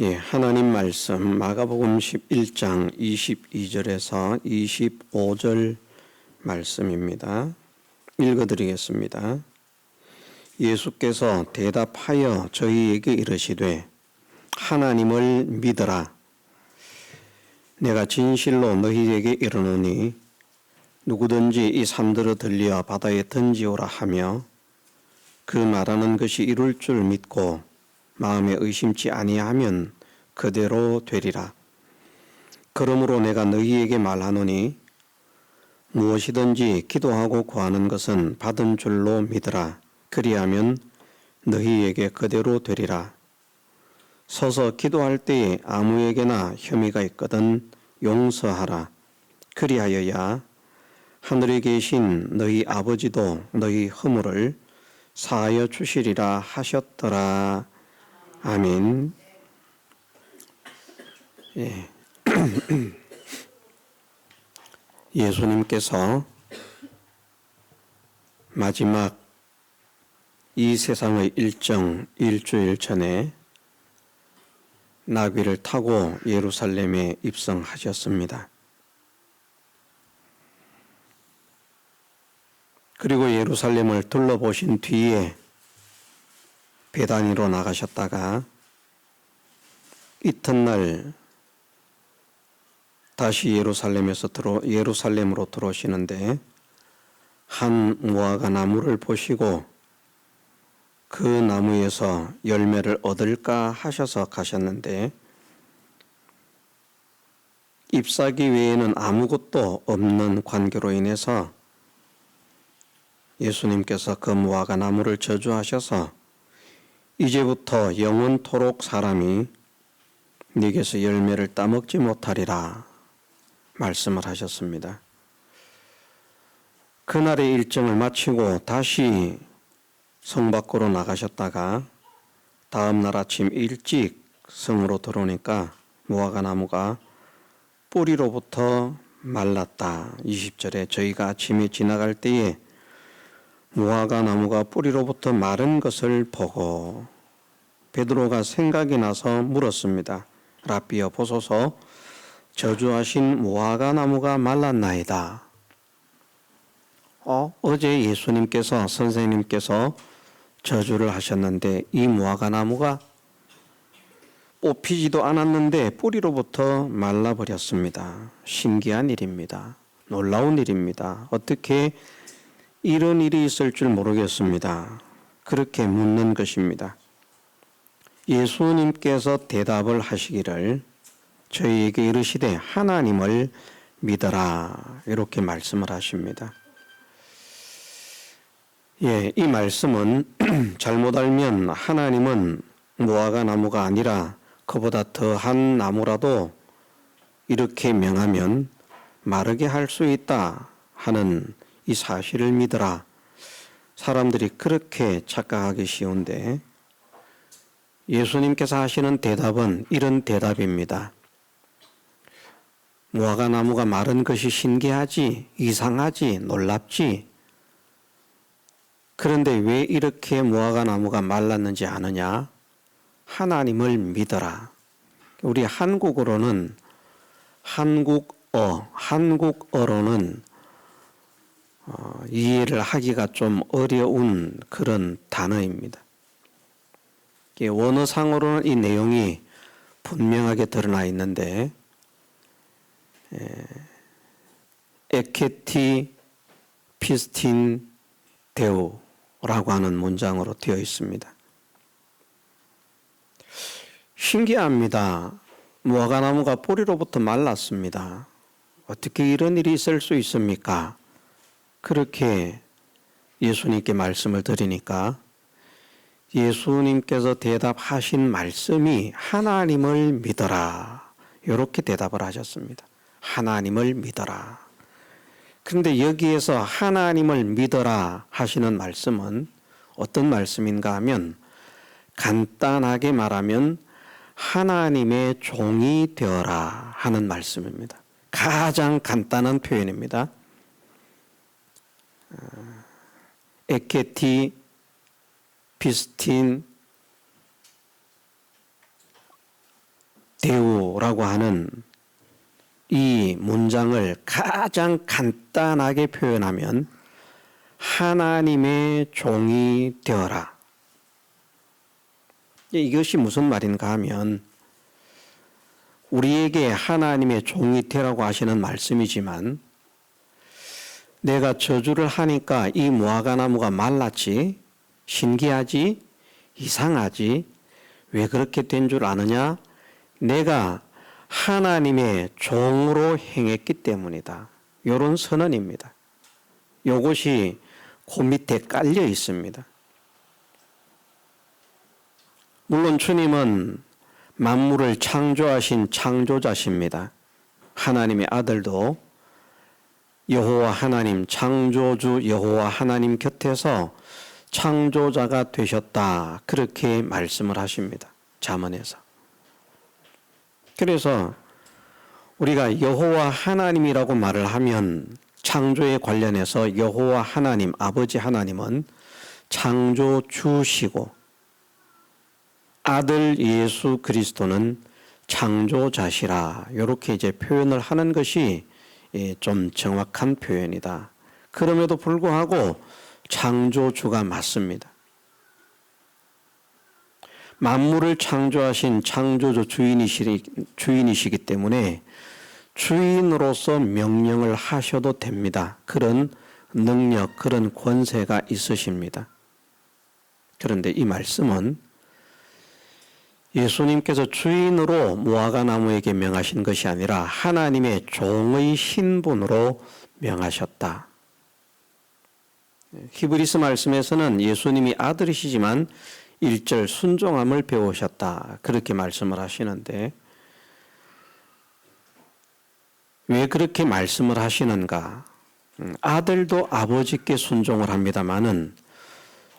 하나님 말씀 마가복음 11장 22절에서 25절 말씀입니다. 읽어드리겠습니다. 예수께서 대답하여 저희에게 이르시되 하나님을 믿으라. 내가 진실로 너희에게 이르노니 누구든지 이 산들을 들려 바다에 던지오라 하며 그 말하는 것이 이룰 줄 믿고 마음에 의심치 아니하면 그대로 되리라. 그러므로 내가 너희에게 말하노니 무엇이든지 기도하고 구하는 것은 받은 줄로 믿으라. 그리하면 너희에게 그대로 되리라. 서서 기도할 때에 아무에게나 혐의가 있거든 용서하라. 그리하여야 하늘에 계신 너희 아버지도 너희 허물을 사하여 주시리라 하셨더라. 아멘. 예수님께서 마지막 이 세상의 일주일 전에 나귀를 타고 예루살렘에 입성하셨습니다. 그리고 예루살렘을 둘러보신 뒤에 베다니로 나가셨다가 이튿날 다시 예루살렘으로 들어오시는데 한 무화과 나무를 보시고 그 나무에서 열매를 얻을까 하셔서 가셨는데 잎사귀 외에는 아무것도 없는 관계로 인해서 예수님께서 그 무화과 나무를 저주하셔서 이제부터 영원토록 사람이 네게서 열매를 따먹지 못하리라 말씀을 하셨습니다. 그날의 일정을 마치고 다시 성 밖으로 나가셨다가 다음 날 아침 일찍 성으로 들어오니까 무화과 나무가 뿌리로부터 말랐다. 20절에 저희가 아침에 지나갈 때에 무화과 나무가 뿌리로부터 마른 것을 보고 베드로가 생각이 나서 물었습니다. 라비여 보소서 저주하신 무화과 나무가 말랐나이다. 어제 예수님께서 선생님께서 저주를 하셨는데 이 무화과 나무가 뽑히지도 않았는데 뿌리로부터 말라버렸습니다. 신기한 일입니다. 놀라운 일입니다. 어떻게 이런 일이 있을 줄 모르겠습니다. 그렇게 묻는 것입니다. 예수님께서 대답을 하시기를 저희에게 이르시되 하나님을 믿어라 이렇게 말씀을 하십니다. 이 말씀은 잘못 알면 하나님은 무화과 나무가 아니라 그보다 더한 나무라도 이렇게 명하면 마르게 할 수 있다 하는 이 사실을 믿어라. 사람들이 그렇게 착각하기 쉬운데 예수님께서 하시는 대답은 이런 대답입니다. 무화과 나무가 마른 것이 신기하지, 이상하지, 놀랍지. 그런데 왜 이렇게 무화과 나무가 말랐는지 아느냐? 하나님을 믿어라. 우리 한국어로는 한국어로는 이해를 하기가 좀 어려운 그런 단어입니다. 원어상으로는 이 내용이 분명하게 드러나 있는데 에케티 피스틴 데우라고 하는 문장으로 되어 있습니다. 신기합니다. 무화과 나무가 뿌리로부터 말랐습니다. 어떻게 이런 일이 있을 수 있습니까? 그렇게 예수님께 말씀을 드리니까 예수님께서 대답하신 말씀이 하나님을 믿어라 이렇게 대답을 하셨습니다. 하나님을 믿어라. 그런데 여기에서 하나님을 믿어라 하시는 말씀은 어떤 말씀인가 하면 간단하게 말하면 하나님의 종이 되어라 하는 말씀입니다. 가장 간단한 표현입니다. 에케티 피스틴 대우라고 하는 이 문장을 가장 간단하게 표현하면 하나님의 종이 되어라. 이것이 무슨 말인가 하면 우리에게 하나님의 종이 되라고 하시는 말씀이지만 내가 저주를 하니까 이 무화과나무가 말랐지? 신기하지? 이상하지? 왜 그렇게 된 줄 아느냐? 내가 하나님의 종으로 행했기 때문이다. 이런 선언입니다. 이것이 그 밑에 깔려 있습니다. 물론 주님은 만물을 창조하신 창조자십니다. 하나님의 아들도 여호와 하나님, 창조주 여호와 하나님 곁에서 창조자가 되셨다. 그렇게 말씀을 하십니다. 잠언에서. 그래서 우리가 여호와 하나님이라고 말을 하면 창조에 관련해서 여호와 하나님, 아버지 하나님은 창조주시고 아들 예수 그리스도는 창조자시라. 이렇게 이제 표현을 하는 것이 좀 정확한 표현이다. 그럼에도 불구하고 창조주가 맞습니다. 만물을 창조하신 창조주 주인이시기 때문에 주인으로서 명령을 하셔도 됩니다. 그런 능력, 그런 권세가 있으십니다. 그런데 이 말씀은 예수님께서 주인으로 무화과나무에게 명하신 것이 아니라 하나님의 종의 신분으로 명하셨다. 히브리스 말씀에서는 예수님이 아들이시지만 1절 순종함을 배우셨다. 그렇게 말씀을 하시는데 왜 그렇게 말씀을 하시는가? 아들도 아버지께 순종을 합니다마는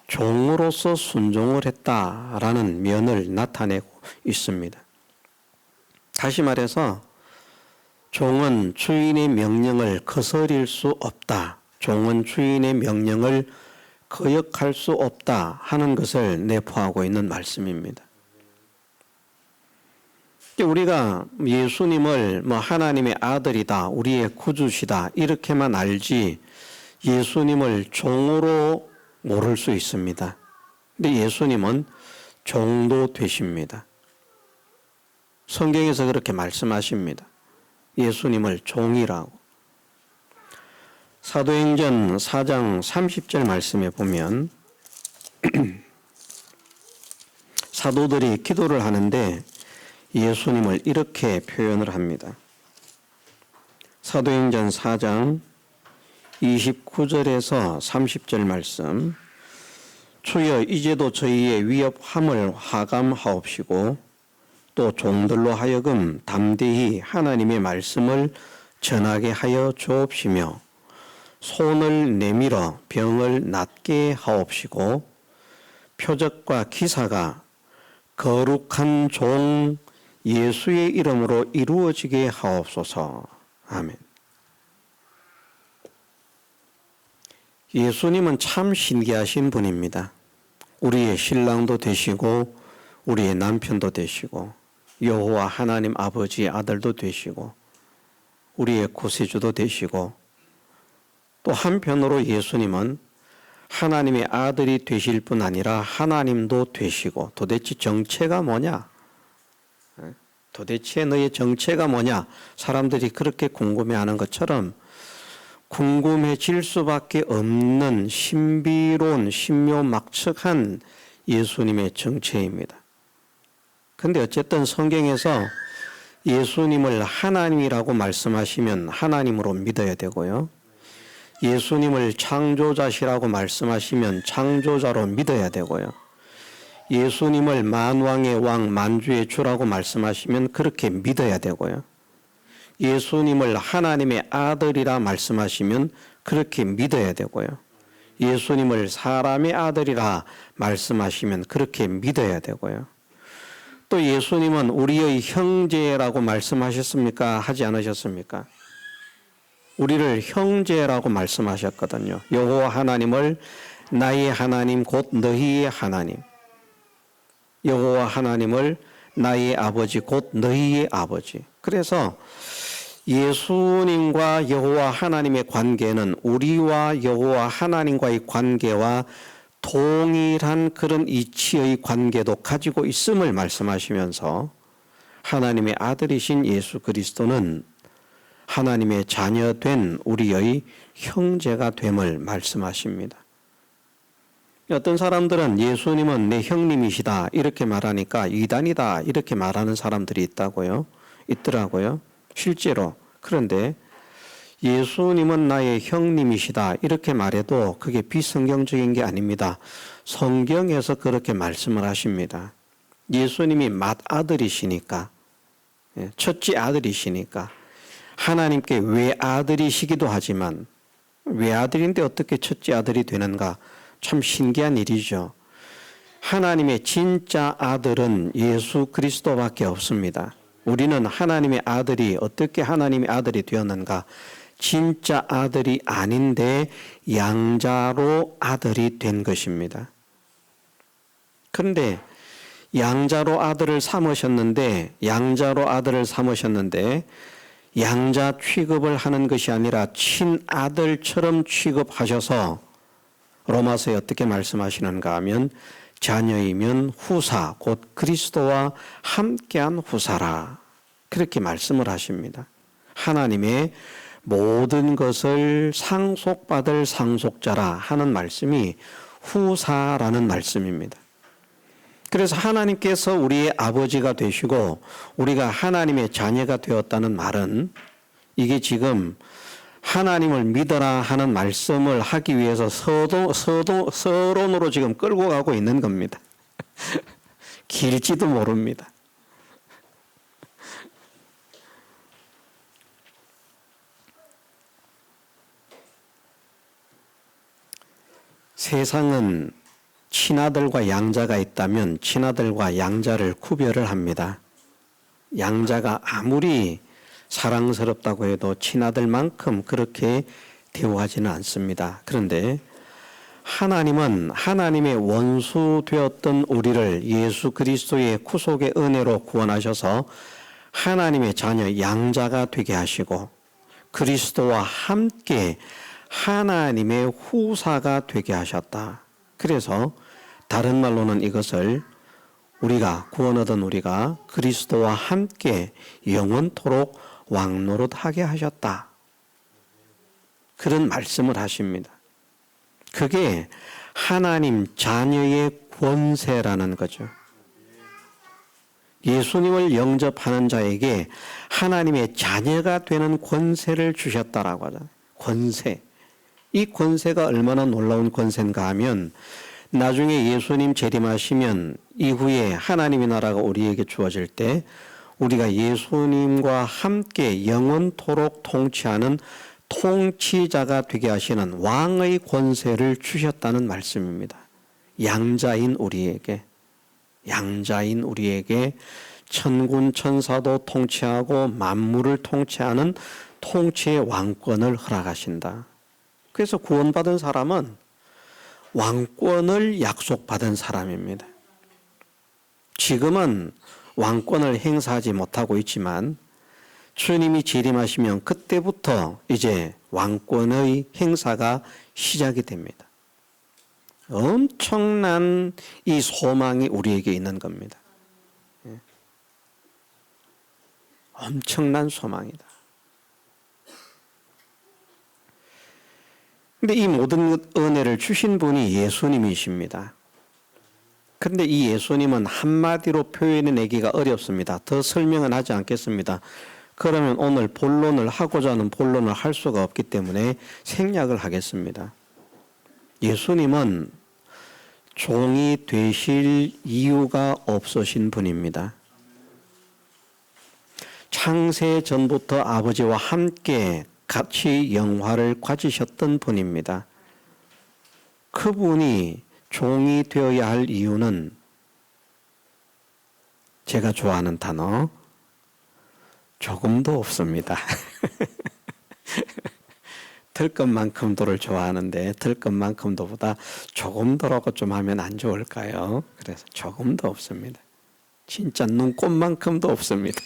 종으로서 순종을 했다라는 면을 나타내고 있습니다. 다시 말해서 종은 주인의 명령을 거스릴 수 없다. 종은 주인의 명령을 거역할 수 없다 하는 것을 내포하고 있는 말씀입니다. 우리가 예수님을 하나님의 아들이다, 우리의 구주시다 이렇게만 알지 예수님을 종으로 모를 수 있습니다. 근데 예수님은 종도 되십니다. 성경에서 그렇게 말씀하십니다. 예수님을 종이라고. 사도행전 4장 30절 말씀에 보면 사도들이 기도를 하는데 예수님을 이렇게 표현을 합니다. 사도행전 4장 29절에서 30절 말씀. 주여 이제도 저희의 위협함을 하감하옵시고 또 종들로 하여금 담대히 하나님의 말씀을 전하게 하여 주옵시며 손을 내밀어 병을 낫게 하옵시고 표적과 기사가 거룩한 종 예수의 이름으로 이루어지게 하옵소서. 아멘. 예수님은 참 신기하신 분입니다. 우리의 신랑도 되시고 우리의 남편도 되시고 여호와 하나님 아버지의 아들도 되시고 우리의 구세주도 되시고 또 한편으로 예수님은 하나님의 아들이 되실 뿐 아니라 하나님도 되시고 도대체 정체가 뭐냐? 도대체 너의 정체가 뭐냐? 사람들이 그렇게 궁금해하는 것처럼 궁금해질 수밖에 없는 신비로운 신묘막측한 예수님의 정체입니다. 그런데 어쨌든 성경에서 예수님을 하나님이라고 말씀하시면 하나님으로 믿어야 되고요. 예수님을 창조자시라고 말씀하시면 창조자로 믿어야 되고요. 예수님을 만왕의 왕 만주의 주라고 말씀하시면 그렇게 믿어야 되고요. 예수님을 하나님의 아들이라 말씀하시면 그렇게 믿어야 되고요. 예수님을 사람의 아들이라 말씀하시면 그렇게 믿어야 되고요. 또 예수님은 우리의 형제라고 말씀하셨습니까? 하지 않으셨습니까? 우리를 형제라고 말씀하셨거든요. 여호와 하나님을 나의 하나님 곧 너희의 하나님. 여호와 하나님을 나의 아버지 곧 너희의 아버지. 그래서 예수님과 여호와 하나님의 관계는 우리와 여호와 하나님과의 관계와 동일한 그런 이치의 관계도 가지고 있음을 말씀하시면서 하나님의 아들이신 예수 그리스도는 하나님의 자녀된 우리의 형제가 됨을 말씀하십니다. 어떤 사람들은 예수님은 내 형님이시다 이렇게 말하니까 이단이다 이렇게 말하는 사람들이 있더라고요. 실제로. 그런데 예수님은 나의 형님이시다 이렇게 말해도 그게 비성경적인 게 아닙니다. 성경에서 그렇게 말씀을 하십니다. 예수님이 맏아들이시니까, 첫째 아들이시니까 하나님께 외아들이시기도 하지만 외아들인데 어떻게 첫째 아들이 되는가? 참 신기한 일이죠. 하나님의 진짜 아들은 예수 그리스도밖에 없습니다. 우리는 하나님의 아들이 어떻게 하나님의 아들이 되었는가? 진짜 아들이 아닌데 양자로 아들이 된 것입니다. 그런데 양자로 아들을 삼으셨는데 양자 취급을 하는 것이 아니라 친아들처럼 취급하셔서 로마서에 어떻게 말씀하시는가 하면 자녀이면 후사 곧 그리스도와 함께한 후사라 그렇게 말씀을 하십니다. 하나님의 모든 것을 상속받을 상속자라 하는 말씀이 후사라는 말씀입니다. 그래서 하나님께서 우리의 아버지가 되시고 우리가 하나님의 자녀가 되었다는 말은 이게 지금 하나님을 믿어라 하는 말씀을 하기 위해서 서론으로 지금 끌고 가고 있는 겁니다. 길지도 모릅니다. 세상은 친아들과 양자가 있다면 친아들과 양자를 구별을 합니다. 양자가 아무리 사랑스럽다고 해도 친아들만큼 그렇게 대우하지는 않습니다. 그런데 하나님은 하나님의 원수 되었던 우리를 예수 그리스도의 구속의 은혜로 구원하셔서 하나님의 자녀 양자가 되게 하시고 그리스도와 함께 하나님의 후사가 되게 하셨다. 그래서 다른 말로는 이것을 우리가 구원 얻은 우리가 그리스도와 함께 영원토록 왕노릇하게 하셨다. 그런 말씀을 하십니다. 그게 하나님 자녀의 권세라는 거죠. 예수님을 영접하는 자에게 하나님의 자녀가 되는 권세를 주셨다라고 하잖아요. 권세. 이 권세가 얼마나 놀라운 권세인가 하면 나중에 예수님 재림하시면 이후에 하나님의 나라가 우리에게 주어질 때 우리가 예수님과 함께 영원토록 통치하는 통치자가 되게 하시는 왕의 권세를 주셨다는 말씀입니다. 양자인 우리에게 천군 천사도 통치하고 만물을 통치하는 통치의 왕권을 허락하신다. 그래서 구원받은 사람은 왕권을 약속받은 사람입니다. 지금은 왕권을 행사하지 못하고 있지만 주님이 재림하시면 그때부터 이제 왕권의 행사가 시작이 됩니다. 엄청난 이 소망이 우리에게 있는 겁니다. 엄청난 소망이다. 근데 이 모든 은혜를 주신 분이 예수님이십니다. 그런데 이 예수님은 한마디로 표현해내기가 어렵습니다. 더 설명은 하지 않겠습니다. 그러면 오늘 본론을 하고자 하는 본론을 할 수가 없기 때문에 생략을 하겠습니다. 예수님은 종이 되실 이유가 없으신 분입니다. 창세 전부터 아버지와 함께 같이 영화를 가지셨던 분입니다. 그분이 종이 되어야 할 이유는 제가 좋아하는 단어 조금도 없습니다. 들 것만큼도를 좋아하는데 들 것만큼도보다 조금더라고 좀 하면 안 좋을까요? 그래서 조금도 없습니다. 진짜 눈꼽만큼도 없습니다.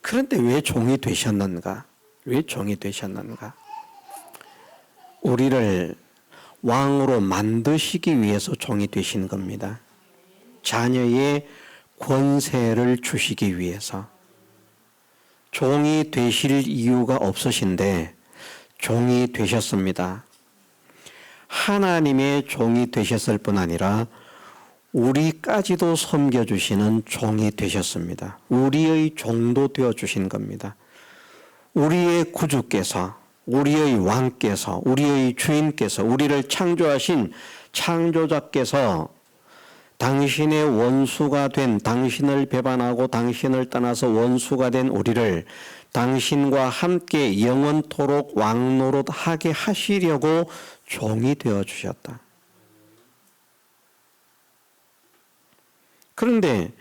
그런데 왜 종이 되셨는가? 왜 종이 되셨는가? 우리를 왕으로 만드시기 위해서 종이 되신 겁니다. 자녀의 권세를 주시기 위해서. 종이 되실 이유가 없으신데 종이 되셨습니다. 하나님의 종이 되셨을 뿐 아니라 우리까지도 섬겨주시는 종이 되셨습니다. 우리의 종도 되어주신 겁니다. 우리의 구주께서, 우리의 왕께서, 우리의 주인께서, 우리를 창조하신 창조자께서 당신의 원수가 된, 당신을 배반하고 당신을 떠나서 원수가 된 우리를 당신과 함께 영원토록 왕노릇하게 하시려고 종이 되어주셨다. 그런데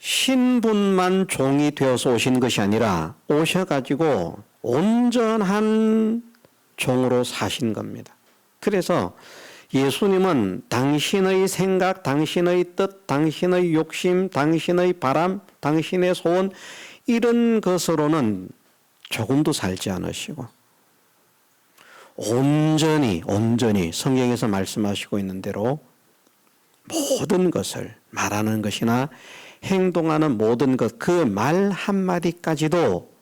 신분만 종이 되어서 오신 것이 아니라 오셔가지고 온전한 종으로 사신 겁니다. 그래서 예수님은 당신의 생각, 당신의 뜻, 당신의 욕심, 당신의 바람, 당신의 소원 이런 것으로는 조금도 살지 않으시고 온전히 성경에서 말씀하시고 있는 대로 모든 것을 말하는 것이나 행동하는 모든 것, 그 말 한마디까지도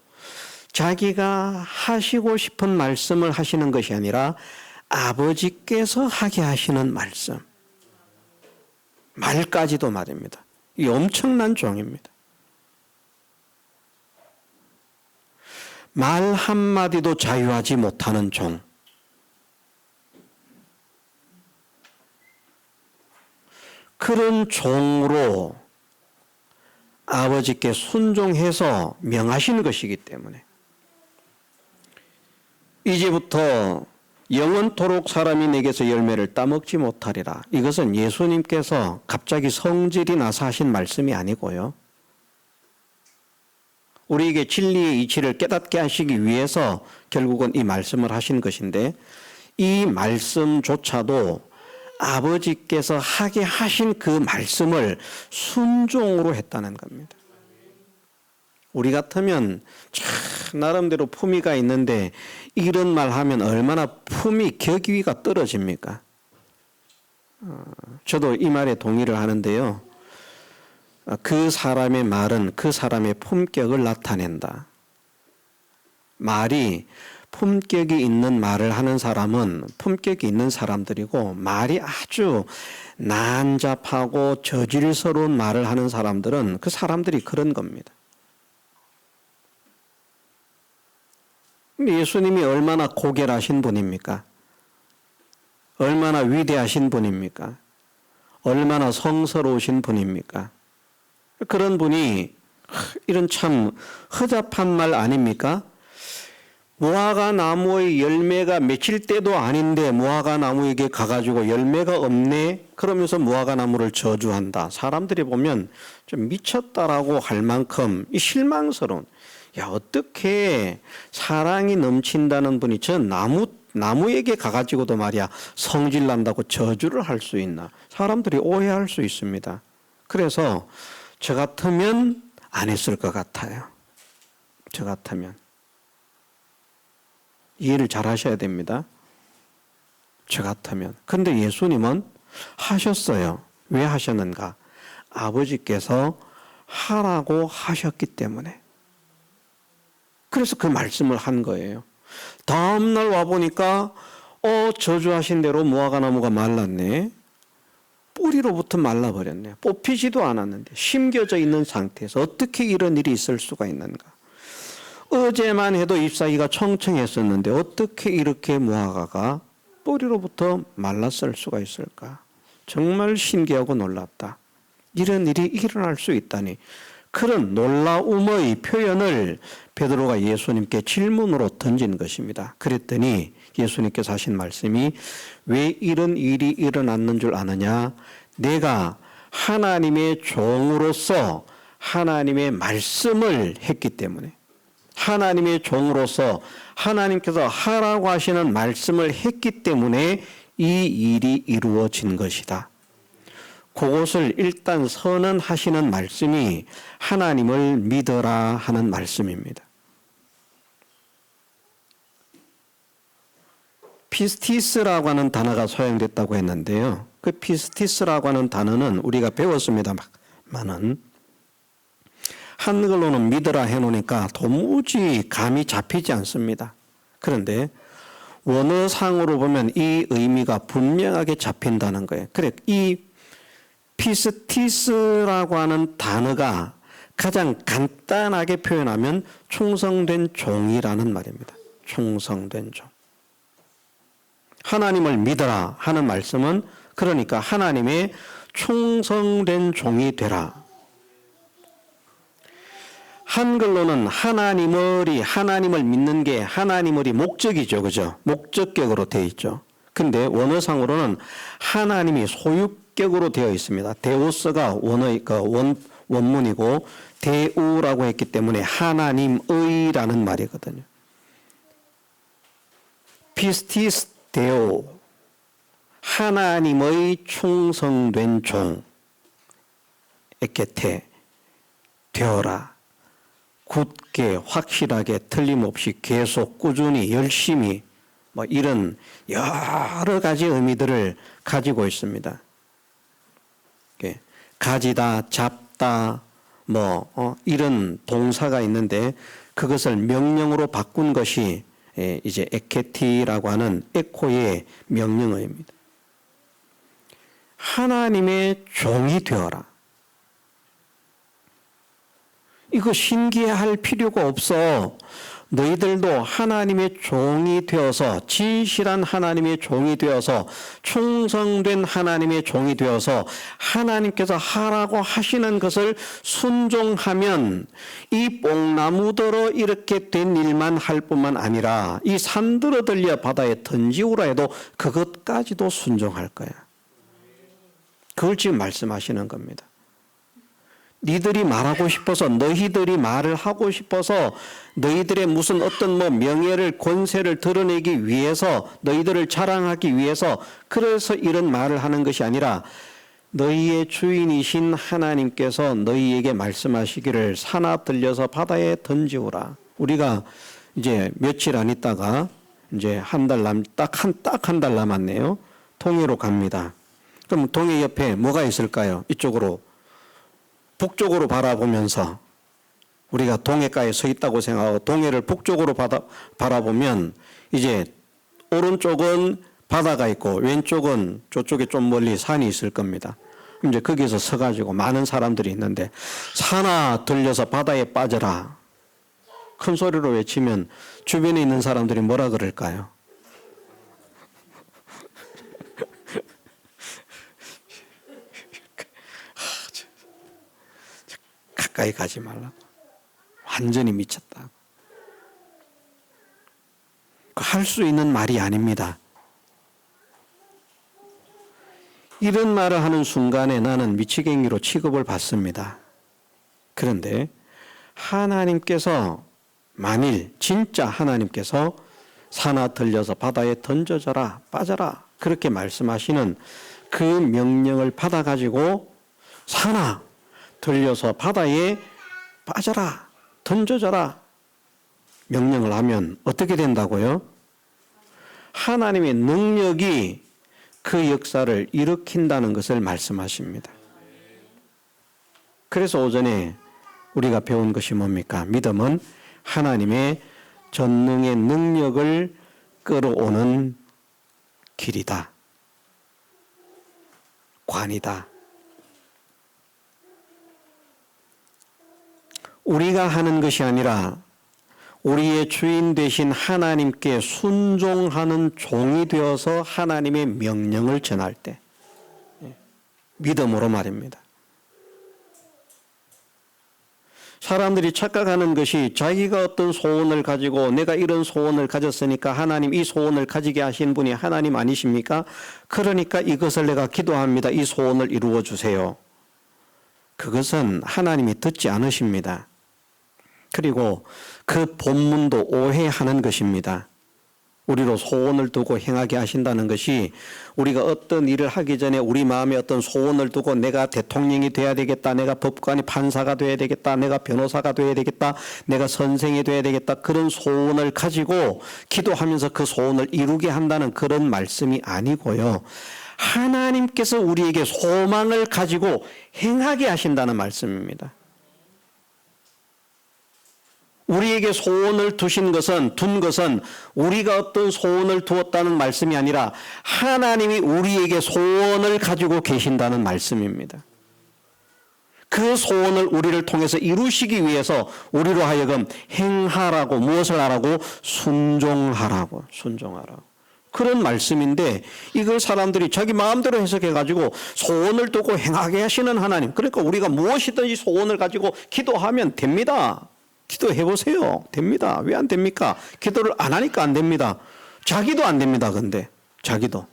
자기가 하시고 싶은 말씀을 하시는 것이 아니라 아버지께서 하게 하시는 말씀, 말까지도 말입니다. 이 엄청난 종입니다. 말 한마디도 자유하지 못하는 종. 그런 종으로 아버지께 순종해서 명하신 것이기 때문에 이제부터 영원토록 사람이 내게서 열매를 따먹지 못하리라. 이것은 예수님께서 갑자기 성질이 나서 하신 말씀이 아니고요. 우리에게 진리의 이치를 깨닫게 하시기 위해서 결국은 이 말씀을 하신 것인데 이 말씀조차도 아버지께서 하게 하신 그 말씀을 순종으로 했다는 겁니다. 우리 같으면 참 나름대로 품위가 있는데 이런 말 하면 얼마나 품위 격위가 떨어집니까? 저도 이 말에 동의를 하는데요. 그 사람의 말은 그 사람의 품격을 나타낸다. 말이 품격이 있는 말을 하는 사람은 품격이 있는 사람들이고 말이 아주 난잡하고 저질스러운 말을 하는 사람들은 그 사람들이 그런 겁니다. 예수님이 얼마나 고결하신 분입니까? 얼마나 위대하신 분입니까? 얼마나 성스러우신 분입니까? 그런 분이 이런 참 허접한 말 아닙니까? 무화과 나무의 열매가 맺힐 때도 아닌데 무화과 나무에게 가가지고 열매가 없네? 그러면서 무화과 나무를 저주한다. 사람들이 보면 좀 미쳤다라고 할 만큼 이 실망스러운, 야, 어떻게 사랑이 넘친다는 분이 저 나무에게 가가지고도 말이야 성질 난다고 저주를 할 수 있나? 사람들이 오해할 수 있습니다. 그래서 저 같으면 안 했을 것 같아요. 저 같으면. 이해를 잘 하셔야 됩니다. 저 같으면. 그런데 예수님은 하셨어요. 왜 하셨는가? 아버지께서 하라고 하셨기 때문에. 그래서 그 말씀을 한 거예요. 다음날 와보니까 저주하신 대로 무화과 나무가 말랐네. 뿌리로부터 말라버렸네. 뽑히지도 않았는데 심겨져 있는 상태에서 어떻게 이런 일이 있을 수가 있는가? 어제만 해도 잎사귀가 청청했었는데 어떻게 이렇게 무화과가 뿌리로부터 말랐을 수가 있을까? 정말 신기하고 놀랍다. 이런 일이 일어날 수 있다니. 그런 놀라움의 표현을 베드로가 예수님께 질문으로 던진 것입니다. 그랬더니 예수님께서 하신 말씀이 왜 이런 일이 일어났는 줄 아느냐? 내가 하나님의 종으로서 하나님의 말씀을 했기 때문에, 하나님의 종으로서 하나님께서 하라고 하시는 말씀을 했기 때문에 이 일이 이루어진 것이다. 그것을 일단 선언하시는 말씀이 하나님을 믿어라 하는 말씀입니다. 피스티스라고 하는 단어가 사용됐다고 했는데요. 그 피스티스라고 하는 단어는 우리가 배웠습니다만은 한글로는 믿어라 해놓으니까 도무지 감이 잡히지 않습니다. 그런데 원어상으로 보면 이 의미가 분명하게 잡힌다는 거예요. 그래, 이 피스티스라고 하는 단어가 가장 간단하게 표현하면 충성된 종이라는 말입니다. 충성된 종. 하나님을 믿어라 하는 말씀은 그러니까 하나님의 충성된 종이 되라. 한글로는 하나님을 믿는 게 하나님의 목적이죠. 그죠? 목적격으로 되어 있죠. 근데 원어상으로는 하나님이 소유격으로 되어 있습니다. 데오스가 원문이고 데우라고 했기 때문에 하나님의라는 말이거든요. 피스티스 데오, 하나님의 충성된 종, 에케테, 되어라. 굳게, 확실하게, 틀림없이, 계속, 꾸준히, 열심히, 이런 여러 가지 의미들을 가지고 있습니다. 가지다, 잡다, 이런 동사가 있는데 그것을 명령으로 바꾼 것이 이제 에케티라고 하는 에코의 명령어입니다. 하나님의 종이 되어라. 이거 신기해할 필요가 없어. 너희들도 하나님의 종이 되어서, 진실한 하나님의 종이 되어서, 충성된 하나님의 종이 되어서 하나님께서 하라고 하시는 것을 순종하면 이 뽕나무더러 이렇게 된 일만 할 뿐만 아니라 이 산더러 들려 바다에 던지우라 해도 그것까지도 순종할 거야. 그걸 지금 말씀하시는 겁니다. 니들이 말하고 싶어서, 너희들이 말을 하고 싶어서, 너희들의 무슨 어떤 명예를, 권세를 드러내기 위해서, 너희들을 자랑하기 위해서, 그래서 이런 말을 하는 것이 아니라 너희의 주인이신 하나님께서 너희에게 말씀하시기를 사나 들려서 바다에 던지우라. 우리가 이제 며칠 안 있다가 이제 딱 한 달 남았네요. 동해로 갑니다. 그럼 동해 옆에 뭐가 있을까요? 이쪽으로 북쪽으로 바라보면서 우리가 동해가에 서 있다고 생각하고 동해를 북쪽으로 바라보면 이제 오른쪽은 바다가 있고 왼쪽은 저쪽에 좀 멀리 산이 있을 겁니다. 그럼 이제 거기서 서가지고 많은 사람들이 있는데 산아 들려서 바다에 빠져라. 큰 소리로 외치면 주변에 있는 사람들이 뭐라 그럴까요? 가까이 가지 말라고. 완전히 미쳤다. 할 수 있는 말이 아닙니다. 이런 말을 하는 순간에 나는 미치갱이로 취급을 받습니다. 그런데 하나님께서 만일 진짜 하나님께서 산아 들려서 바다에 던져져라, 빠져라 그렇게 말씀하시는 그 명령을 받아가지고 산아 들려서 바다에 빠져라, 던져져라 명령을 하면 어떻게 된다고요? 하나님의 능력이 그 역사를 일으킨다는 것을 말씀하십니다. 그래서 오전에 우리가 배운 것이 뭡니까? 믿음은 하나님의 전능의 능력을 끌어오는 길이다. 관이다. 우리가 하는 것이 아니라 우리의 주인 되신 하나님께 순종하는 종이 되어서 하나님의 명령을 전할 때 믿음으로 말입니다. 사람들이 착각하는 것이 자기가 어떤 소원을 가지고 내가 이런 소원을 가졌으니까 하나님 이 소원을 가지게 하신 분이 하나님 아니십니까? 그러니까 이것을 내가 기도합니다. 이 소원을 이루어 주세요. 그것은 하나님이 듣지 않으십니다. 그리고 그 본문도 오해하는 것입니다. 우리로 소원을 두고 행하게 하신다는 것이 우리가 어떤 일을 하기 전에 우리 마음에 어떤 소원을 두고 내가 대통령이 돼야 되겠다, 내가 법관이 판사가 돼야 되겠다, 내가 변호사가 돼야 되겠다, 내가 선생이 돼야 되겠다, 그런 소원을 가지고 기도하면서 그 소원을 이루게 한다는 그런 말씀이 아니고요. 하나님께서 우리에게 소망을 가지고 행하게 하신다는 말씀입니다. 우리에게 소원을 둔 것은 우리가 어떤 소원을 두었다는 말씀이 아니라 하나님이 우리에게 소원을 가지고 계신다는 말씀입니다. 그 소원을 우리를 통해서 이루시기 위해서 우리로 하여금 행하라고, 무엇을 하라고? 순종하라고. 그런 말씀인데 이걸 사람들이 자기 마음대로 해석해가지고 소원을 두고 행하게 하시는 하나님, 그러니까 우리가 무엇이든지 소원을 가지고 기도하면 됩니다. 기도해보세요. 됩니다. 왜 안 됩니까? 기도를 안 하니까 안 됩니다. 자기도 안 됩니다. 근데 자기도.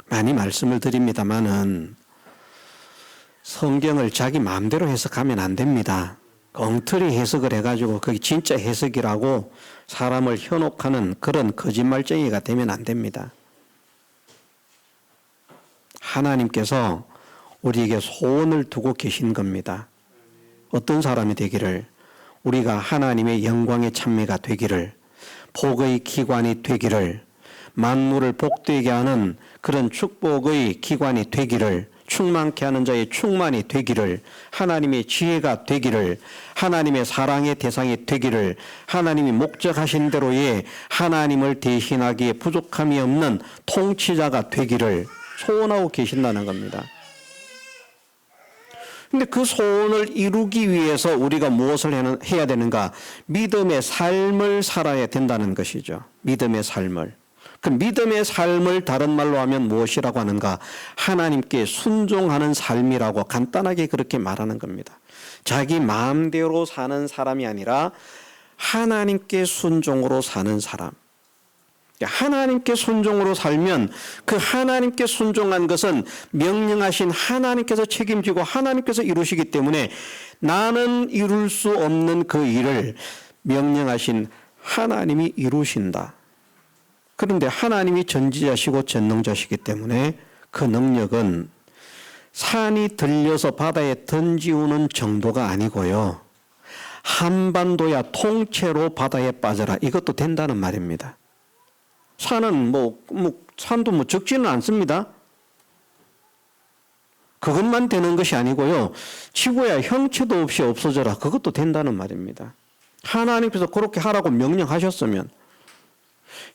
많이 말씀을 드립니다마는 성경을 자기 마음대로 해석하면 안 됩니다. 엉터리 해석을 해가지고 그게 진짜 해석이라고 사람을 현혹하는 그런 거짓말쟁이가 되면 안 됩니다. 하나님께서 우리에게 소원을 두고 계신 겁니다. 어떤 사람이 되기를, 우리가 하나님의 영광의 찬미가 되기를, 복의 기관이 되기를, 만물을 복되게 하는 그런 축복의 기관이 되기를, 충만케 하는 자의 충만이 되기를, 하나님의 지혜가 되기를, 하나님의 사랑의 대상이 되기를, 하나님이 목적하신 대로의 하나님을 대신하기에 부족함이 없는 통치자가 되기를 소원하고 계신다는 겁니다. 근데 그 소원을 이루기 위해서 우리가 무엇을 해야 되는가? 믿음의 삶을 살아야 된다는 것이죠. 믿음의 삶을. 그 믿음의 삶을 다른 말로 하면 무엇이라고 하는가? 하나님께 순종하는 삶이라고 간단하게 그렇게 말하는 겁니다. 자기 마음대로 사는 사람이 아니라 하나님께 순종으로 사는 사람. 하나님께 순종으로 살면 그 하나님께 순종한 것은 명령하신 하나님께서 책임지고 하나님께서 이루시기 때문에 나는 이룰 수 없는 그 일을 명령하신 하나님이 이루신다. 그런데 하나님이 전지자시고 전능자시기 때문에 그 능력은 산이 들려서 바다에 던지우는 정도가 아니고요. 한반도야 통째로 바다에 빠져라. 이것도 된다는 말입니다. 산은 산도 적지는 않습니다. 그것만 되는 것이 아니고요. 지구야 형체도 없이 없어져라. 그것도 된다는 말입니다. 하나님께서 그렇게 하라고 명령하셨으면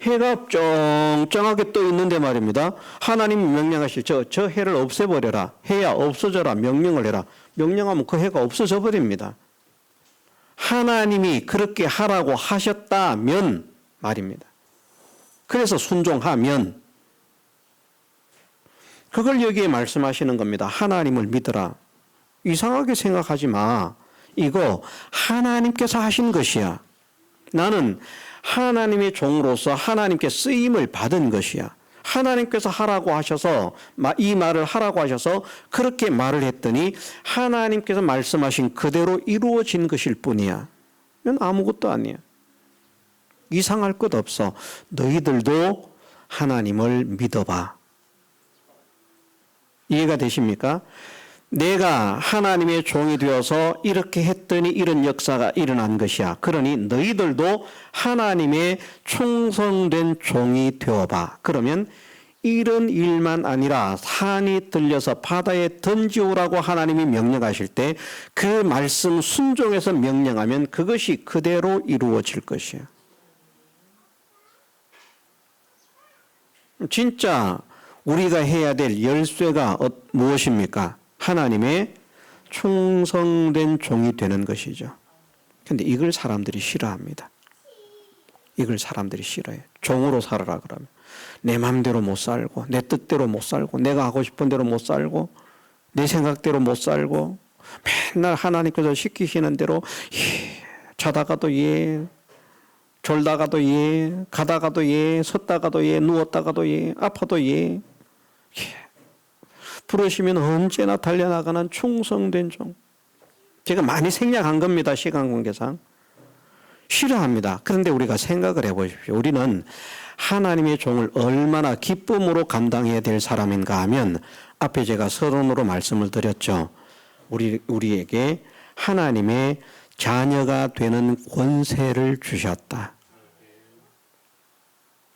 해가 쩡쩡하게 떠 있는데 말입니다. 하나님이 명령하실 저 해를 없애버려라. 해야 없어져라. 명령을 해라. 명령하면 그 해가 없어져 버립니다. 하나님이 그렇게 하라고 하셨다면 말입니다. 그래서 순종하면 그걸 여기에 말씀하시는 겁니다. 하나님을 믿어라. 이상하게 생각하지 마. 이거 하나님께서 하신 것이야. 나는 하나님의 종으로서 하나님께 쓰임을 받은 것이야. 하나님께서 하라고 하셔서 이 말을 하라고 하셔서 그렇게 말을 했더니 하나님께서 말씀하신 그대로 이루어진 것일 뿐이야. 이건 아무것도 아니야. 이상할 것 없어. 너희들도 하나님을 믿어봐. 이해가 되십니까? 내가 하나님의 종이 되어서 이렇게 했더니 이런 역사가 일어난 것이야. 그러니 너희들도 하나님의 충성된 종이 되어봐. 그러면 이런 일만 아니라 산이 들려서 바다에 던지오라고 하나님이 명령하실 때 그 말씀 순종해서 명령하면 그것이 그대로 이루어질 것이야. 진짜 우리가 해야 될 열쇠가 무엇입니까? 하나님의 충성된 종이 되는 것이죠. 그런데 이걸 사람들이 싫어합니다. 이걸 사람들이 싫어해요. 종으로 살아라 그러면. 내 마음대로 못 살고 내 뜻대로 못 살고 내가 하고 싶은 대로 못 살고 내 생각대로 못 살고 맨날 하나님께서 시키시는 대로 자다가도 졸다가도 가다가도 섰다가도 누웠다가도 아파도 부르시면 언제나 달려나가는 충성된 종. 제가 많이 생략한 겁니다. 시간 관계상. 싫어합니다. 그런데 우리가 생각을 해보십시오. 우리는 하나님의 종을 얼마나 기쁨으로 감당해야 될 사람인가 하면 앞에 제가 서론으로 말씀을 드렸죠. 우리에게 하나님의 자녀가 되는 권세를 주셨다.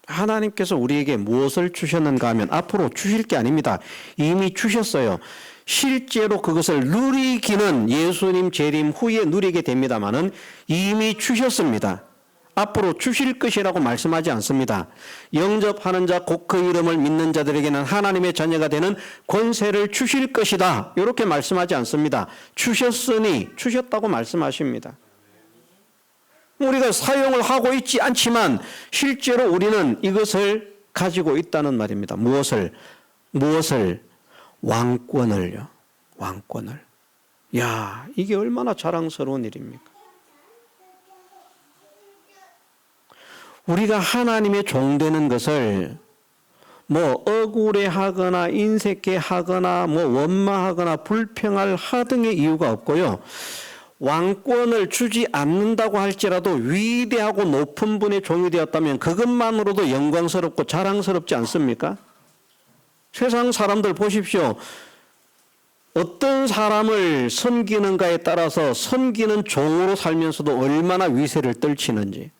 하나님께서 우리에게 무엇을 주셨는가 하면 앞으로 주실 게 아닙니다. 이미 주셨어요. 실제로 그것을 누리기는 예수님 재림 후에 누리게 됩니다마는 이미 주셨습니다. 앞으로 주실 것이라고 말씀하지 않습니다. 영접하는 자 곧 그 이름을 믿는 자들에게는 하나님의 자녀가 되는 권세를 주실 것이다. 이렇게 말씀하지 않습니다. 주셨으니 주셨다고 말씀하십니다. 우리가 사용을 하고 있지 않지만 실제로 우리는 이것을 가지고 있다는 말입니다. 무엇을? 왕권을요. 왕권을. 야, 이게 얼마나 자랑스러운 일입니까? 우리가 하나님의 종 되는 것을 뭐 억울해하거나 인색해하거나 뭐 원망하거나 불평할 하등의 이유가 없고요. 왕권을 주지 않는다고 할지라도 위대하고 높은 분의 종이 되었다면 그것만으로도 영광스럽고 자랑스럽지 않습니까? 세상 사람들 보십시오. 어떤 사람을 섬기는가에 따라서 섬기는 종으로 살면서도 얼마나 위세를 떨치는지.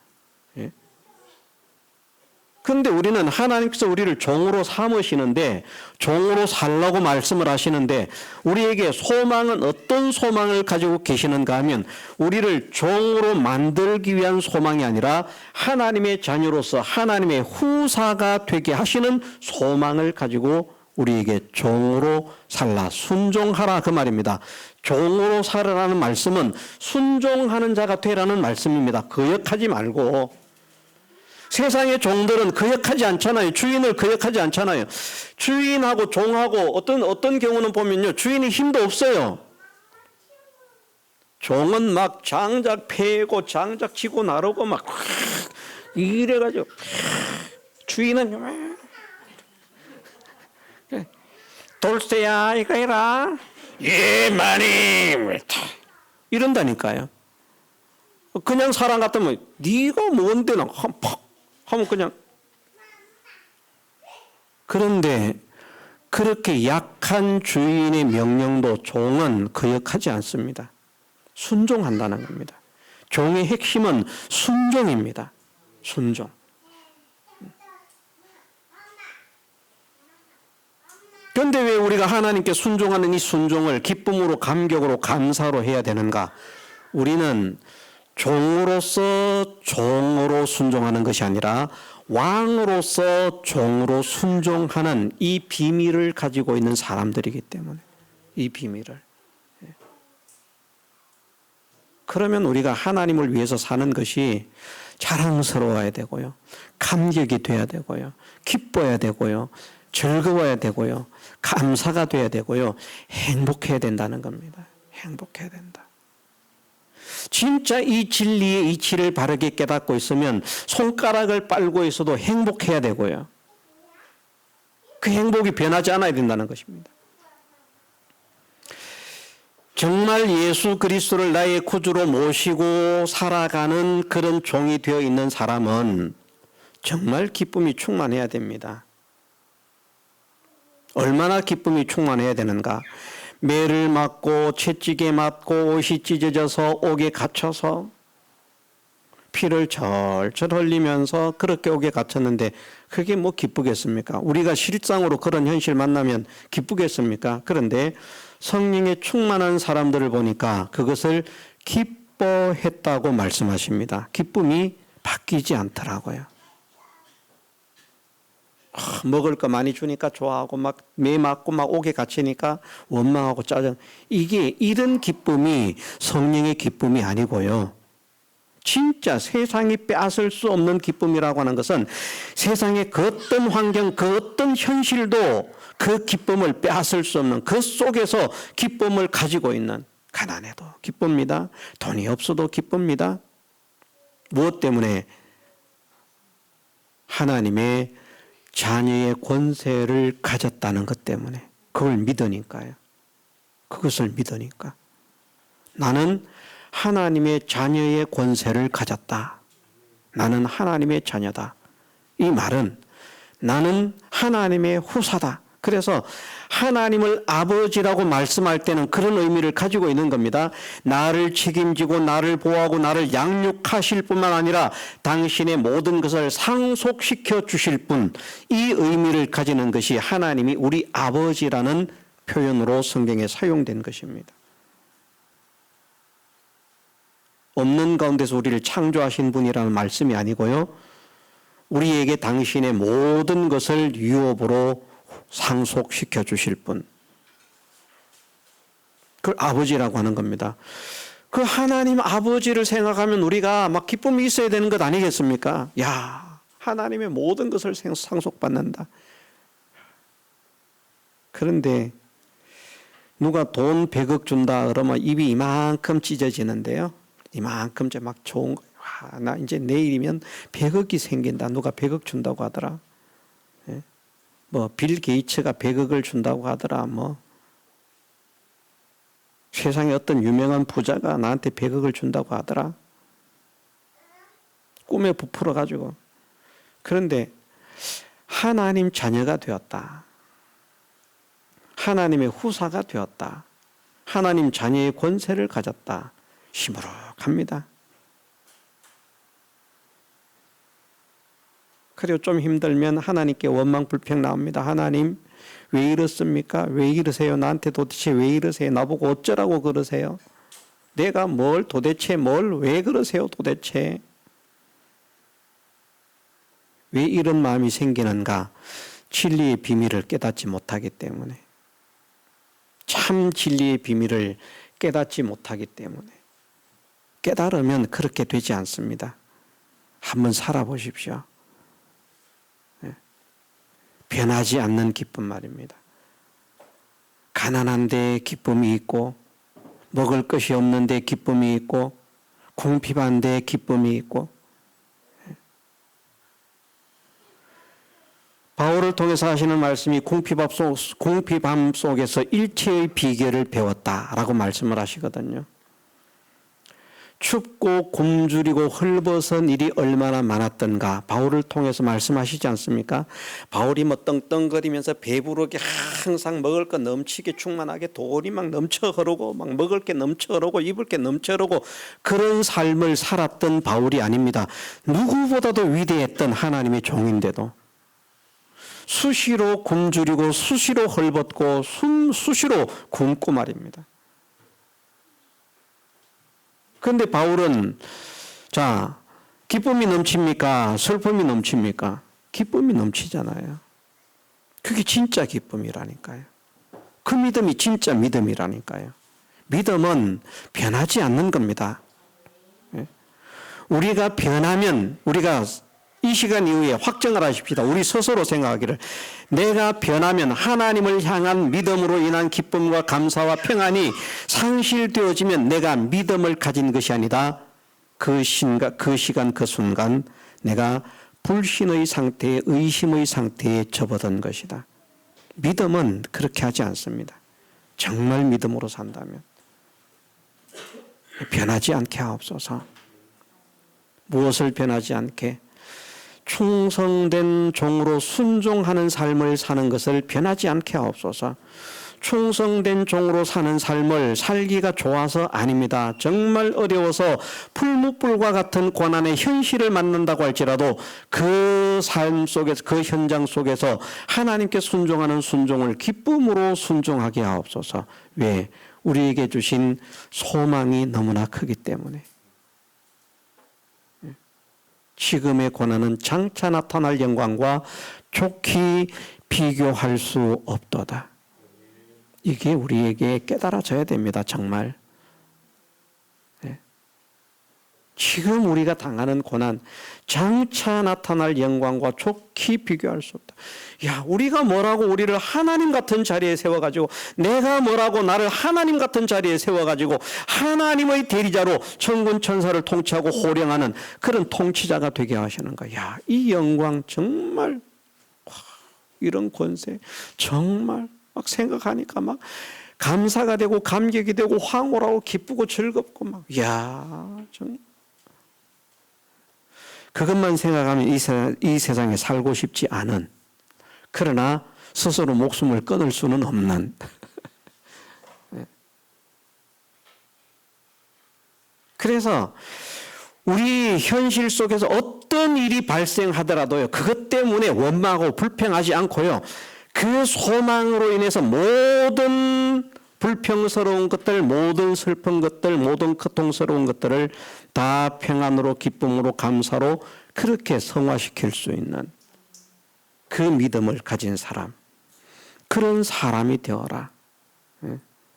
그런데 우리는 하나님께서 우리를 종으로 삼으시는데 종으로 살라고 말씀을 하시는데 우리에게 소망은 어떤 소망을 가지고 계시는가 하면 우리를 종으로 만들기 위한 소망이 아니라 하나님의 자녀로서 하나님의 후사가 되게 하시는 소망을 가지고 우리에게 종으로 살라, 순종하라 그 말입니다. 종으로 살으라는 말씀은 순종하는 자가 되라는 말씀입니다. 거역하지 말고. 세상의 종들은 거역하지 않잖아요. 주인을 거역하지 않잖아요. 주인하고 종하고 어떤 경우는 보면요. 주인이 힘도 없어요. 종은 막 장작 패고 장작 치고 나르고 막 이래가지고 주인은 돌쇠야 이거 해라. 예 마님 이런다니까요. 그냥 사람 같으면 네가 뭔데 나 팍 하면 그냥. 그런데 그렇게 약한 주인의 명령도 종은 거역하지 않습니다. 순종한다는 겁니다. 종의 핵심은 순종입니다. 순종. 그런데 왜 우리가 하나님께 순종하는 이 순종을 기쁨으로 감격으로 감사로 해야 되는가? 우리는 종으로서 종으로 순종하는 것이 아니라 왕으로서 종으로 순종하는 이 비밀을 가지고 있는 사람들이기 때문에 이 비밀을. 그러면 우리가 하나님을 위해서 사는 것이 자랑스러워야 되고요. 감격이 돼야 되고요. 기뻐야 되고요. 즐거워야 되고요. 감사가 돼야 되고요. 행복해야 된다는 겁니다. 행복해야 된다. 진짜 이 진리의 이치를 바르게 깨닫고 있으면 손가락을 빨고 있어도 행복해야 되고요. 그 행복이 변하지 않아야 된다는 것입니다. 정말 예수 그리스도를 나의 구주로 모시고 살아가는 그런 종이 되어 있는 사람은 정말 기쁨이 충만해야 됩니다. 얼마나 기쁨이 충만해야 되는가? 매를 맞고 채찍에 맞고 옷이 찢어져서 옥에 갇혀서 피를 절절 흘리면서 그렇게 옥에 갇혔는데 그게 뭐 기쁘겠습니까? 우리가 실상으로 그런 현실 만나면 기쁘겠습니까? 그런데 성령에 충만한 사람들을 보니까 그것을 기뻐했다고 말씀하십니다. 기쁨이 바뀌지 않더라고요. 먹을 거 많이 주니까 좋아하고 막 매 맞고 막 옥에 갇히니까 원망하고 짜증. 이게 이런 기쁨이 성령의 기쁨이 아니고요. 진짜 세상이 빼앗을 수 없는 기쁨이라고 하는 것은 세상의 그 어떤 환경, 그 어떤 현실도 그 기쁨을 빼앗을 수 없는 그 속에서 기쁨을 가지고 있는, 가난해도 기쁩니다. 돈이 없어도 기쁩니다. 무엇 때문에? 하나님의 자녀의 권세를 가졌다는 것 때문에. 그걸 믿으니까요. 그것을 믿으니까. 나는 하나님의 자녀의 권세를 가졌다. 나는 하나님의 자녀다. 이 말은 나는 하나님의 후사다. 그래서 하나님을 아버지라고 말씀할 때는 그런 의미를 가지고 있는 겁니다. 나를 책임지고 나를 보호하고 나를 양육하실 뿐만 아니라 당신의 모든 것을 상속시켜 주실 분, 이 의미를 가지는 것이 하나님이 우리 아버지라는 표현으로 성경에 사용된 것입니다. 없는 가운데서 우리를 창조하신 분이라는 말씀이 아니고요, 우리에게 당신의 모든 것을 유업으로 상속시켜 주실 분, 그걸 아버지라고 하는 겁니다. 그 하나님 아버지를 생각하면 우리가 막 기쁨이 있어야 되는 것 아니겠습니까? 야, 하나님의 모든 것을 상속받는다. 그런데 누가 돈 100억 준다 그러면 입이 이만큼 찢어지는데요, 이만큼 이제 막 좋은 거예요. 와, 나 이제 내일이면 100억이 생긴다. 누가 100억 준다고 하더라. 예? 뭐 빌 게이츠가 100억을 준다고 하더라. 뭐 세상에 어떤 유명한 부자가 나한테 100억을 준다고 하더라. 꿈에 부풀어 가지고. 그런데 하나님 자녀가 되었다. 하나님의 후사가 되었다. 하나님 자녀의 권세를 가졌다. 시무룩합니다. 그리고 좀 힘들면 하나님께 원망 불평 나옵니다. 하나님 왜 이렇습니까? 왜 이러세요? 나한테 도대체 왜 이러세요? 나보고 어쩌라고 그러세요? 내가 뭘 도대체 뭘 왜 그러세요? 도대체 왜 이런 마음이 생기는가? 진리의 비밀을 깨닫지 못하기 때문에, 참 진리의 비밀을 깨닫지 못하기 때문에. 깨달으면 그렇게 되지 않습니다. 한번 살아보십시오. 변하지 않는 기쁨 말입니다. 가난한데 기쁨이 있고, 먹을 것이 없는데 기쁨이 있고, 궁핍한데 기쁨이 있고. 바울을 통해서 하시는 말씀이 궁핍함 속에서 일체의 비결을 배웠다라고 말씀을 하시거든요. 춥고 굶주리고 헐벗은 일이 얼마나 많았던가 바울을 통해서 말씀하시지 않습니까? 바울이 뭐 떵떵거리면서 배부르게 항상 먹을 거 넘치게 충만하게 돈이 막 넘쳐 흐르고 막 먹을 게 넘쳐 흐르고 입을 게 넘쳐 흐르고 그런 삶을 살았던 바울이 아닙니다. 누구보다도 위대했던 하나님의 종인데도 수시로 굶주리고 수시로 헐벗고 수시로 굶고 말입니다. 그런데 바울은 자, 기쁨이 넘칩니까? 슬픔이 넘칩니까? 기쁨이 넘치잖아요. 그게 진짜 기쁨이라니까요. 그 믿음이 진짜 믿음이라니까요. 믿음은 변하지 않는 겁니다. 우리가 변하면, 우리가 이 시간 이후에 확정을 하십시다. 우리 스스로 생각하기를, 내가 변하면 하나님을 향한 믿음으로 인한 기쁨과 감사와 평안이 상실되어지면 내가 믿음을 가진 것이 아니다. 그 시간 그 순간 내가 불신의 상태에, 의심의 상태에 접어든 것이다. 믿음은 그렇게 하지 않습니다. 정말 믿음으로 산다면 변하지 않게 하옵소서. 무엇을 변하지 않게? 충성된 종으로 순종하는 삶을 사는 것을 변하지 않게 하옵소서. 충성된 종으로 사는 삶을 살기가 좋아서 아닙니다. 정말 어려워서 풀무불과 같은 고난의 현실을 만난다고 할지라도 그 삶 속에서, 그 현장 속에서 하나님께 순종하는 순종을 기쁨으로 순종하게 하옵소서. 왜? 우리에게 주신 소망이 너무나 크기 때문에. 지금의 고난은 장차 나타날 영광과 좋게 비교할 수 없도다. 이게 우리에게 깨달아져야 됩니다. 정말. 지금 우리가 당하는 고난, 장차 나타날 영광과 좋게 비교할 수 없다. 야, 우리가 뭐라고 우리를 하나님 같은 자리에 세워가지고, 내가 뭐라고 나를 하나님 같은 자리에 세워가지고 하나님의 대리자로 천군 천사를 통치하고 호령하는 그런 통치자가 되게 하시는 거야. 야, 이 영광 정말, 이런 권세 정말 막 생각하니까 막 감사가 되고 감격이 되고 황홀하고 기쁘고 즐겁고 막 좀 그것만 생각하면 이 세상에 살고 싶지 않은, 그러나 스스로 목숨을 끊을 수는 없는 그래서 우리 현실 속에서 어떤 일이 발생하더라도요, 그것 때문에 원망하고 불평하지 않고요, 그 소망으로 인해서 모든 불평스러운 것들, 모든 슬픈 것들, 모든 고통스러운 것들을 다 평안으로, 기쁨으로, 감사로 그렇게 성화시킬 수 있는 그 믿음을 가진 사람, 그런 사람이 되어라.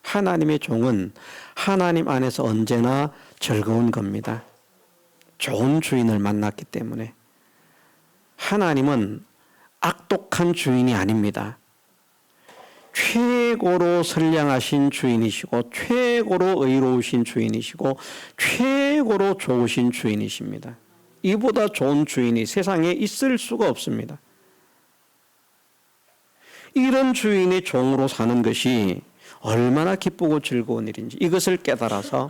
하나님의 종은 하나님 안에서 언제나 즐거운 겁니다. 좋은 주인을 만났기 때문에. 하나님은 악독한 주인이 아닙니다. 최고로 선량하신 주인이시고 최고로 의로우신 주인이시고 최고로 좋으신 주인이십니다. 이보다 좋은 주인이 세상에 있을 수가 없습니다. 이런 주인의 종으로 사는 것이 얼마나 기쁘고 즐거운 일인지 이것을 깨달아서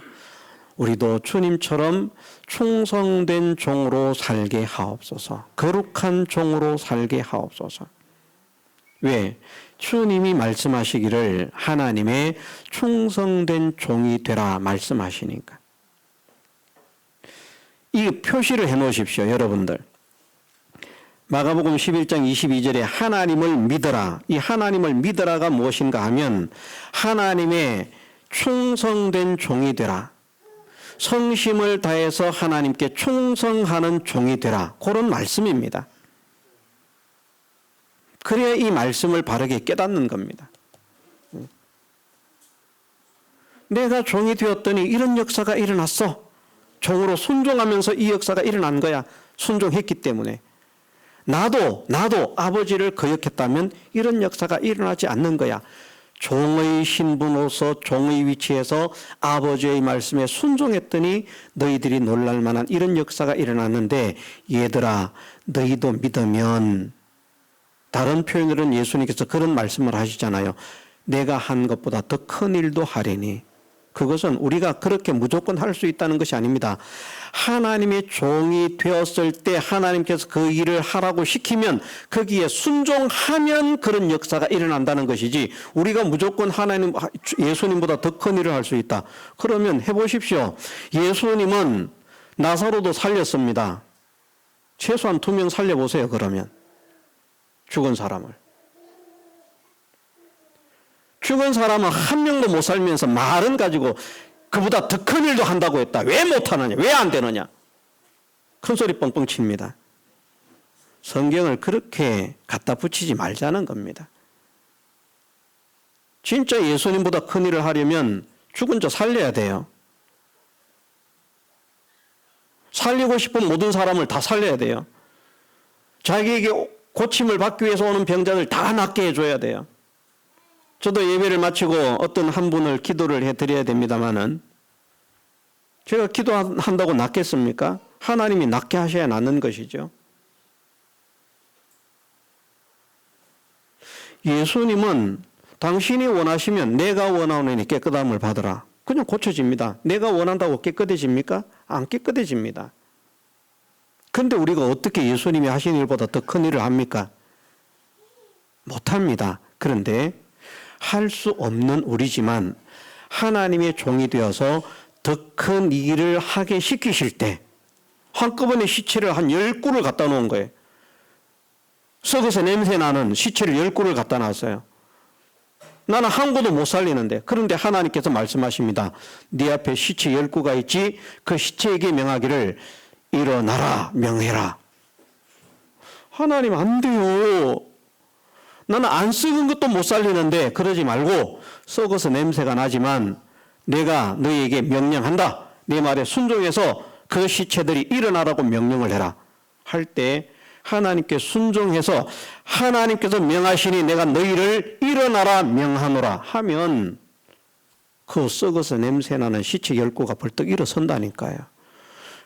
우리도 주님처럼 충성된 종으로 살게 하옵소서. 거룩한 종으로 살게 하옵소서. 왜? 주님이 말씀하시기를 하나님의 충성된 종이 되라 말씀하시니까. 이 표시를 해 놓으십시오, 여러분들. 마가복음 11장 22절에 하나님을 믿어라. 이 하나님을 믿어라가 무엇인가 하면 하나님의 충성된 종이 되라. 성심을 다해서 하나님께 충성하는 종이 되라. 그런 말씀입니다. 그래야 이 말씀을 바르게 깨닫는 겁니다. 내가 종이 되었더니 이런 역사가 일어났어. 종으로 순종하면서 이 역사가 일어난 거야. 순종했기 때문에. 나도 아버지를 거역했다면 이런 역사가 일어나지 않는 거야. 종의 신분으로서 종의 위치에서 아버지의 말씀에 순종했더니 너희들이 놀랄 만한 이런 역사가 일어났는데 얘들아 너희도 믿으면, 다른 표현으로는 예수님께서 그런 말씀을 하시잖아요. 내가 한 것보다 더 큰 일도 하리니. 그것은 우리가 그렇게 무조건 할 수 있다는 것이 아닙니다. 하나님의 종이 되었을 때 하나님께서 그 일을 하라고 시키면 거기에 순종하면 그런 역사가 일어난다는 것이지, 우리가 무조건 예수님보다 더 큰 일을 할 수 있다. 그러면 해보십시오. 예수님은 나사로도 살렸습니다. 최소한 2명 살려보세요. 그러면 죽은 사람은 한 명도 못 살면서 말은 가지고 그보다 더 큰 일도 한다고 했다. 왜 못하느냐? 왜 안 되느냐? 큰 소리 뻥뻥 칩니다. 성경을 그렇게 갖다 붙이지 말자는 겁니다. 진짜 예수님보다 큰 일을 하려면 죽은 자 살려야 돼요. 살리고 싶은 모든 사람을 다 살려야 돼요. 자기에게 고침을 받기 위해서 오는 병자들 다 낫게 해줘야 돼요. 저도 예배를 마치고 어떤 한 분을 기도를 해드려야 됩니다마는, 제가 기도한다고 낫겠습니까? 하나님이 낫게 하셔야 낫는 것이죠. 예수님은 당신이 원하시면 내가 원하오니 깨끗함을 받으라. 그냥 고쳐집니다. 내가 원한다고 깨끗해집니까? 안 깨끗해집니다. 그런데 우리가 어떻게 예수님이 하신 일보다 더 큰 일을 합니까? 못합니다. 그런데 할 수 없는 우리지만 하나님의 종이 되어서 더 큰 일을 하게 시키실 때 한꺼번에 시체를 한 10구를 갖다 놓은 거예요. 썩어서 냄새 나는 시체를 10구를 갖다 놨어요. 나는 한 구도 못 살리는데, 그런데 하나님께서 말씀하십니다. 네 앞에 시체 10구가 있지, 그 시체에게 명하기를 일어나라 명해라. 하나님 안 돼요. 나는 안 썩은 것도 못 살리는데 그러지 말고, 썩어서 냄새가 나지만 내가 너희에게 명령한다. 내 말에 순종해서 그 시체들이 일어나라고 명령을 해라. 할 때 하나님께 순종해서 하나님께서 명하시니 내가 너희를 일어나라 명하노라 하면 그 썩어서 냄새나는 시체 10구가 벌떡 일어선다니까요.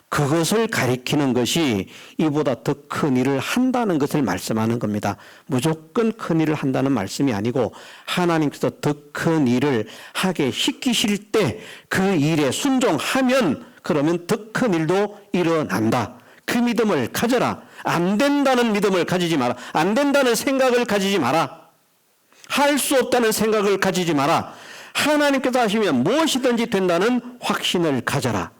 그것을 가리키는 것이 이보다 더 큰 일을 한다는 것을 말씀하는 겁니다. 무조건 큰 일을 한다는 말씀이 아니고 하나님께서 더 큰 일을 하게 시키실 때 그 일에 순종하면 그러면 더 큰 일도 일어난다. 그 믿음을 가져라. 안 된다는 믿음을 가지지 마라. 안 된다는 생각을 가지지 마라. 할 수 없다는 생각을 가지지 마라. 하나님께서 하시면 무엇이든지 된다는 확신을 가져라.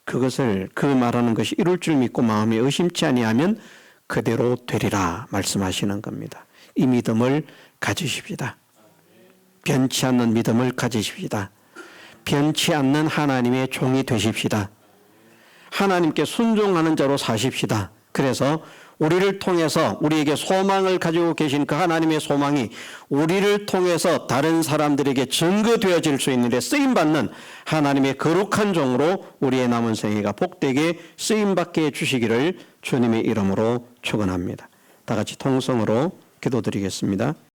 그것을 그 말하는 것이 이룰 줄 믿고 마음이 의심치 아니하면 그대로 되리라 말씀하시는 겁니다. 이 믿음을 가지십시다. 변치 않는 믿음을 가지십시다. 변치 않는 하나님의 종이 되십시다. 하나님께 순종하는 자로 사십시다. 그래서 우리를 통해서 우리에게 소망을 가지고 계신 그 하나님의 소망이 우리를 통해서 다른 사람들에게 증거되어질 수 있는 데 쓰임받는 하나님의 거룩한 종으로 우리의 남은 생애가 복되게 쓰임받게 해주시기를 주님의 이름으로 축원합니다. 다 같이 통성으로 기도드리겠습니다.